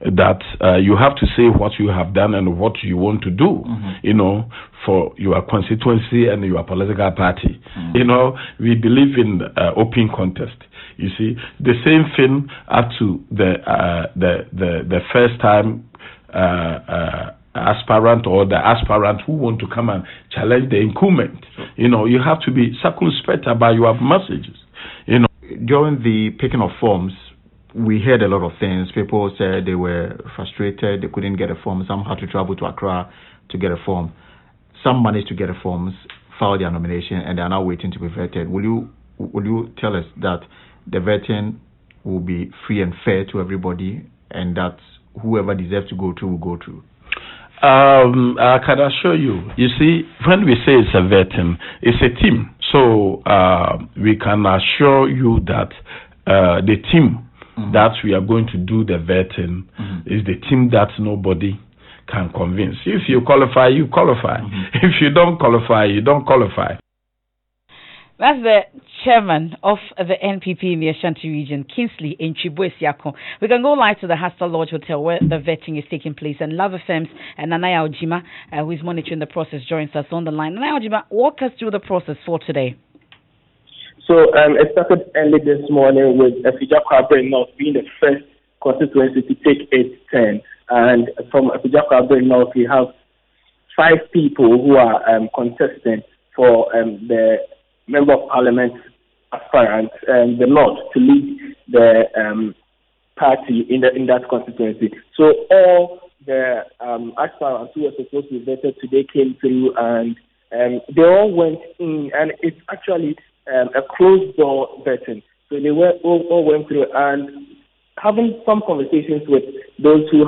that you have to say what you have done and what you want to do, you know, for your constituency and your political party. You know, we believe in open contest. You see, the same thing up to the first time aspirant or the aspirant who want to come and challenge the incumbent. You know, you have to be circumspect about your messages. You know, during the picking of forms, we heard a lot of things. People said they were frustrated, they couldn't get a form. Some had to travel to Accra to get a form. Some managed to get a forms, filed their nomination, and they are now waiting to be vetted. Will you tell us that the vetting will be free and fair to everybody, and that whoever deserves to go through will go through? I can assure you. You see, when we say it's a vetting, it's a team. So we can assure you that the team that we are going to do the vetting is the team that nobody can convince. If you qualify, you qualify. If you don't qualify, you don't qualify. That's the chairman of the NPP in the Ashanti region, Kingsley Nchibwesiako. We can go live to the Hasta Lodge Hotel where the vetting is taking place, and Love FM's and Nanaya Ojima, who is monitoring the process, joins us on the line. Nanaya Ojima, walk us through the process for today. So it started early this morning with Afijakwa North being the first constituency to take its turn. And from Afijakwa North, we have 5 people who are contesting for the Member of Parliament aspirant and the North to lead the party in that constituency. So all the aspirants who were supposed to be vetted today came through, and they all went in, and it's actually a closed door vetting. So they all went through, and having some conversations with those who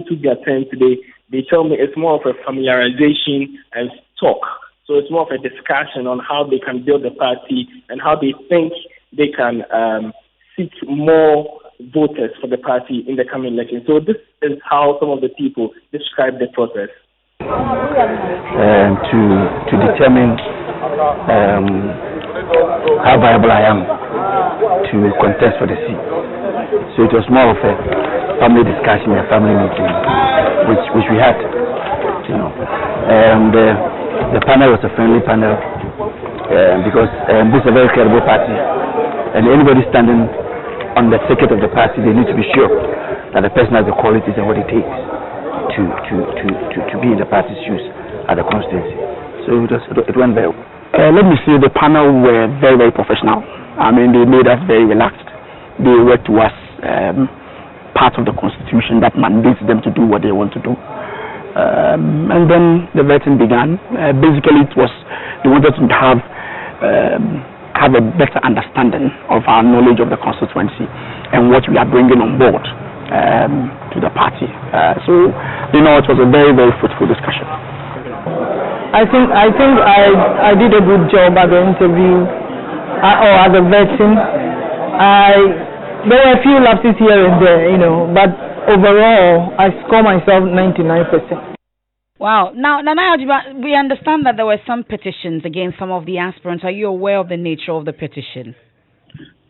took their turn today, they tell me it's more of a familiarization and talk. So it's more of a discussion on how they can build the party and how they think they can seek more voters for the party in the coming election. So this is how some of the people describe the process. To determine how viable I am to contest for the seat. So it was more of a family discussion, a family meeting, which we had, you know. And the panel was a friendly panel because this is a very credible party, and anybody standing on the ticket of the party, they need to be sure that the person has the qualities and what it takes to be in the party's shoes at the constituency. So it went well. Let me say the panel were very, very professional. I mean, they made us very relaxed. They worked towards part of the constitution that mandates them to do what they want to do. And then the vetting began. Basically, they wanted to have a better understanding of our knowledge of the constituency and what we are bringing on board to the party. So, you know, it was a very, very fruitful discussion. I think I did a good job at the interview or at the vetting. There were a few lapses here and there, you know, but overall I score myself 99%. Wow. Now, Nana Ajiba, we understand that there were some petitions against some of the aspirants. Are you aware of the nature of the petition?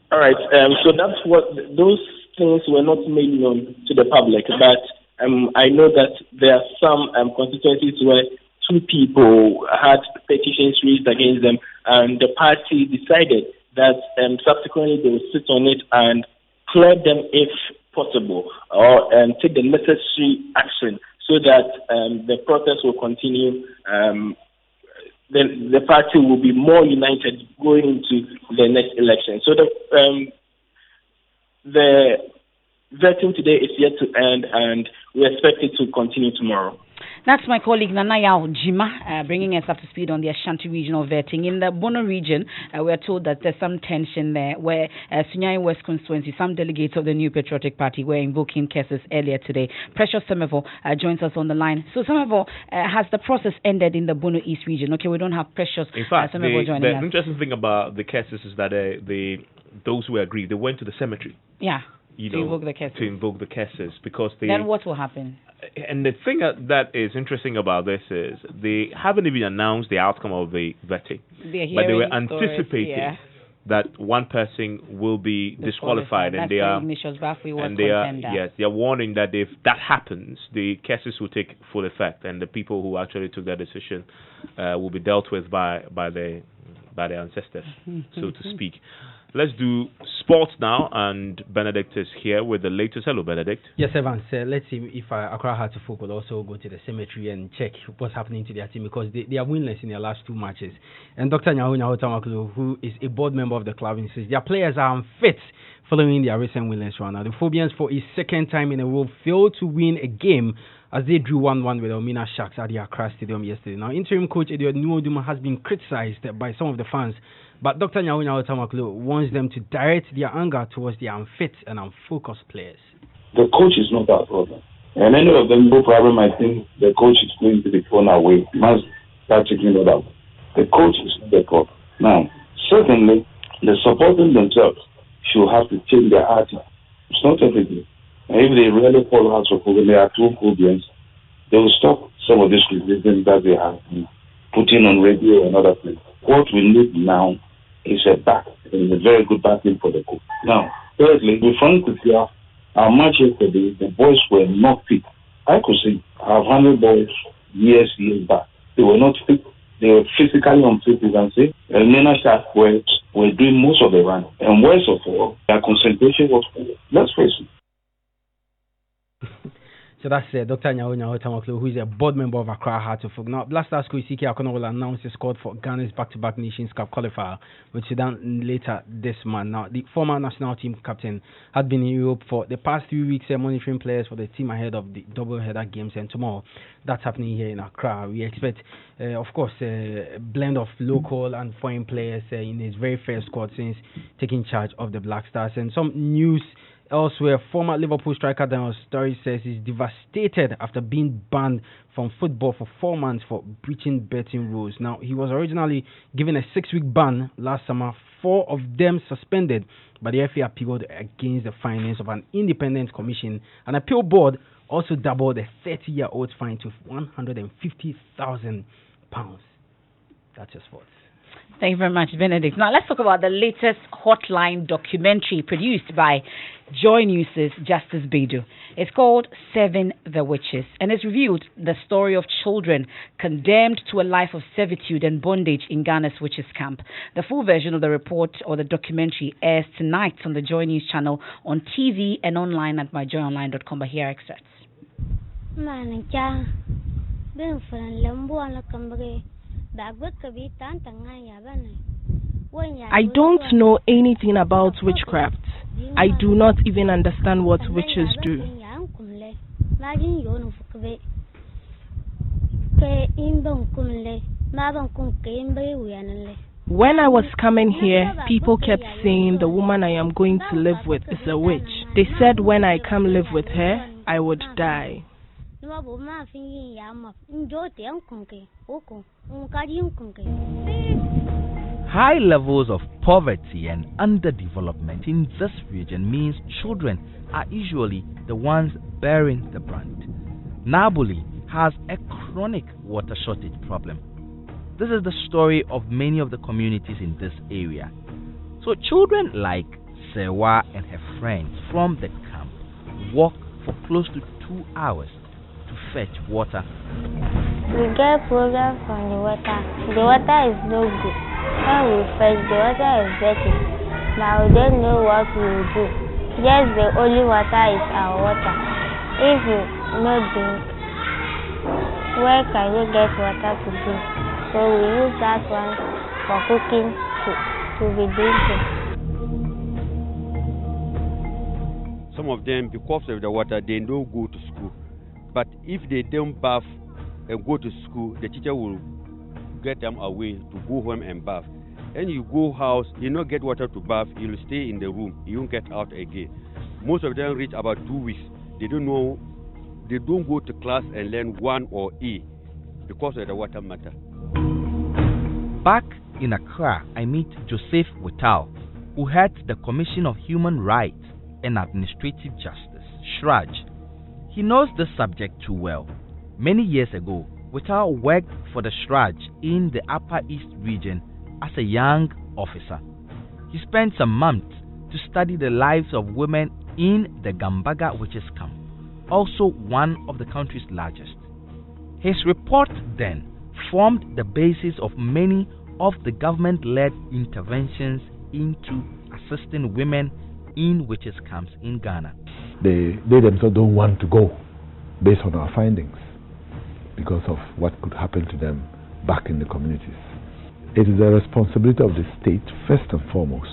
All right. So that's what those things were not made known to the public, but I know that there are some constituencies where 2 people had petitions raised against them, and the party decided that subsequently they will sit on it and clear them if possible, or take the necessary action so that the protest will continue. Then the party will be more united going into the next election. So the vetting today is yet to end, and we expect it to continue tomorrow. That's my colleague Nanaya Jima bringing us up to speed on the Ashanti regional vetting. In the Bono region, we are told that there's some tension there where Sunyani West constituency, some delegates of the New Patriotic Party were invoking cases earlier today. Precious Semevo joins us on the line. So Semevo, has the process ended in the Bono East region? Okay, we don't have Precious Semevo joining us. The interesting thing about the cases is that those who agree, they went to the cemetery. Yeah. To invoke the cases because then what will happen? And the thing that is interesting about this is they haven't even announced the outcome of the vetting, but they were anticipating that one person will be disqualified, and they are warning that if that happens, the cases will take full effect, and the people who actually took that decision will be dealt with by their ancestors, so to speak. Let's do sports now, and Benedict is here with the latest. Hello, Benedict. Yes, Evans. Let's see if Accra Hearts of Oak will also go to the cemetery and check what's happening to their team, because they are winless in their last 2 matches. And Dr. Nyaho Tamaklo, who is a board member of the club, insists their players are unfit following their recent winless run. Now, the Phobians, for a second time in a row, failed to win a game as they drew 1-1 with Omina Sharks at the Accra Stadium yesterday. Now, interim coach Edward Nuoduma has been criticized by some of the fans, but Dr. Nyaho Tamaklo wants them to direct their anger towards the unfit and unfocused players. The coach is not our problem. And any of them, no problem, I think the coach is going to be thrown away. You must start checking it out. The coach is not the problem. Now, certainly, the supporters themselves should have to change their attitude. It's not everything. And if they really follow House of Hogan, they are too Hobians, they will stop some of this criticism that they have putting on radio and other things. What we need now is a back, and a very good backing for the coach. Now, thirdly, we found to see our match yesterday, the boys were not fit. I could see I've handled boys years back. They were not fit. They were physically unfit, you can say. And Nena Shark were doing most of the run. And worst of all, their concentration was poor. Let's face it. So that's Dr. Nyaho Tamaklo, who is a board member of Accra Hearts of Oak. Now, Black Stars coach CK Akono will announce his squad for Ghana's back-to-back Nations Cup qualifier, which is done later this month. Now, the former national team captain had been in Europe for the past 3 weeks, monitoring players for the team ahead of the double-header games, and tomorrow that's happening here in Accra. We expect, of course, a blend of local and foreign players in his very first squad since taking charge of the Black Stars. And some news elsewhere, former Liverpool striker Daniel Sturridge says he's devastated after being banned from football for 4 months for breaching betting rules. Now, he was originally given a 6-week ban last summer, 4 of them suspended, but the FA appealed against the findings of an independent commission. An appeal board also doubled the 30-year-old's fine to £150,000. That's your sports. Thank you very much, Benedict. Now, let's talk about the latest Hotline documentary produced by Joy News' Justice Bedu. It's called 7 the Witches, and it's reviewed the story of children condemned to a life of servitude and bondage in Ghana's witches camp. The full version of the report or the documentary airs tonight on the Joy News channel on TV and online at myjoyonline.com. But here are excerpts. I don't know anything about witchcraft. I do not even understand what witches do. When I was coming here, people kept saying the woman I am going to live with is a witch. They said when I come live with her, I would die. High levels of poverty and underdevelopment in this region means children are usually the ones bearing the brunt. Nabuli has a chronic water shortage problem. This is the story of many of the communities in this area. So children like Sewa and her friends from the camp walk for close to 2 hours to fetch water. We get problem from the water. The water is no good. When we fetch, the water is dirty. Now we don't know what we will do. Just the only water is our water. If you no drink, where can you get water to drink? So we use that one for cooking to be drinking. Some of them, because of the water, they don't go to school. But if they don't bath and go to school, the teacher will get them away to go home and bath. And you go house, you don't get water to bath, you'll stay in the room, you won't get out again. Most of them reach about 2 weeks. They don't know, they don't go to class and learn 1 or E because of the water matter. Back in Accra, I meet Joseph Wittal, who heads the Commission of Human Rights and Administrative Justice, SHRAJ. He knows this subject too well. Many years ago, Wittal worked for the SHRAJ in the Upper East region as a young officer. He spent some months to study the lives of women in the Gambaga witches camp, also one of the country's largest. His report then formed the basis of many of the government-led interventions into assisting women in witches camps in Ghana. They themselves don't want to go based on our findings because of what could happen to them back in the communities. It is the responsibility of the state, first and foremost,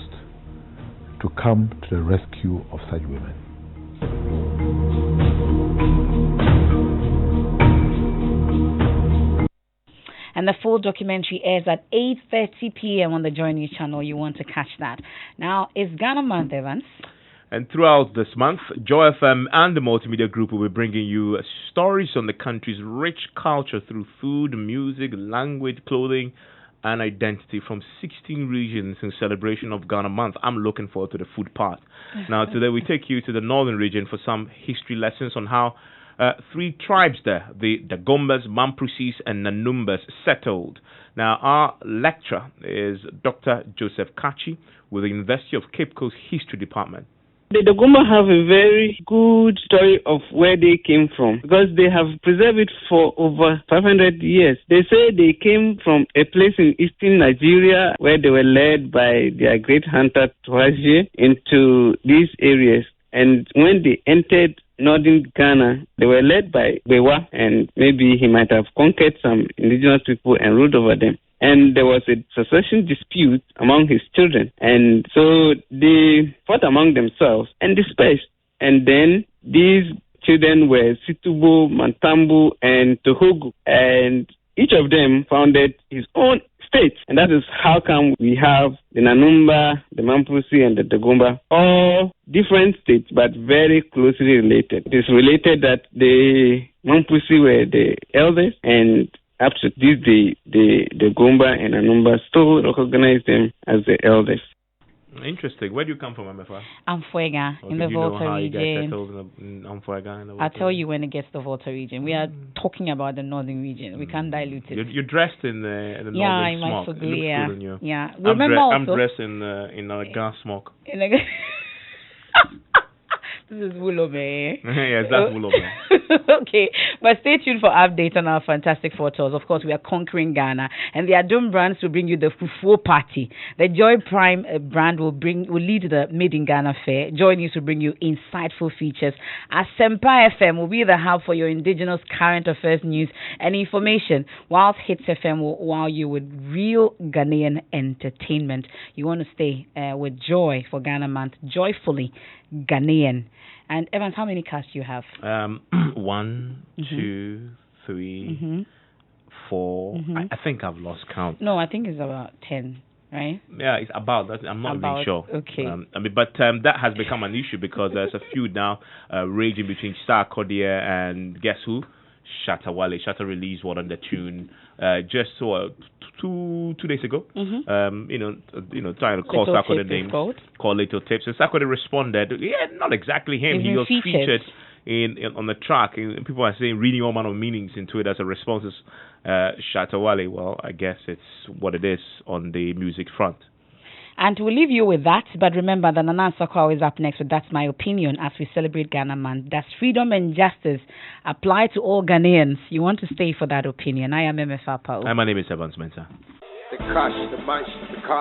to come to the rescue of such women. And the full documentary airs at 8:30 p.m. on the Joy News channel. You want to catch that. Now, it's Ghana Month, Evans. And throughout this month, Joy FM and the Multimedia Group will be bringing you stories on the country's rich culture through food, music, language, clothing, and identity from 16 regions in celebration of Ghana Month. I'm looking forward to the food part. Now, today we take you to the northern region for some history lessons on how 3 tribes there, the Dagombas, Mampusis, and Nanumbas, settled. Now, our lecturer is Dr. Joseph Kachi with the University of Cape Coast History Department. The Dagomba have a very good story of where they came from because they have preserved it for over 500 years. They say they came from a place in eastern Nigeria where they were led by their great hunter Tuaje into these areas. And when they entered northern Ghana, they were led by Bewa, and maybe he might have conquered some indigenous people and ruled over them. And there was a succession dispute among his children. And so they fought among themselves and dispersed. And then these children were Situbo, Mantambu, and Tohogu. And each of them founded his own state. And that is how come we have the Nanumba, the Mampusi, and the Dagomba, all different states but very closely related. It is related that the Mampusi were the eldest, and up to this day, the Gomba and Anumba still recognize them as the eldest. Interesting. Where do you come from, Emefa? Amfuega, in the Volta region. I'll tell you when it gets to the Volta region. We are talking about the northern region. We can't dilute it. You're dressed in the northern smock. It looks good on you. Yeah. I'm dressed in a gas smock. This is Wulome. Yes, that's Wulome. Okay, but stay tuned for updates on our fantastic photos. Of course, we are conquering Ghana, and the Adum brands will bring you the Fufuo Party. The Joy Prime brand will lead the Made in Ghana Fair. Joy News will bring you insightful features. Asempa FM will be the hub for your indigenous current affairs news and information, whilst Hits FM will wow you with real Ghanaian entertainment. You want to stay with Joy for Ghana Month, joyfully Ghanaian. And Evans, how many casts do you have? 1, 2, 3, 4. I think I've lost count. No, I think it's about 10, right? Yeah, it's about that. I'm not even sure. Okay. But that has become an issue because there's a feud now raging between Star Cordier and guess who? Shatta Wale. Shatta released one on the tune just 2 days ago. Trying to call Sarkodie names, call Little Tips. And Sarkodie responded, yeah, not exactly him. He was featured on the track. And people are saying reading all manner of meanings into it as a response to Shatta Wale. Well, I guess it's what it is on the music front. And we'll leave you with that. But remember that Nana Sokwa is up next with That's My Opinion as we celebrate Ghana Month. Does freedom and justice apply to all Ghanaians? You want to stay for that opinion. I am Emefa Apawu. My name is Evans Mensah. The cash, the match, the car.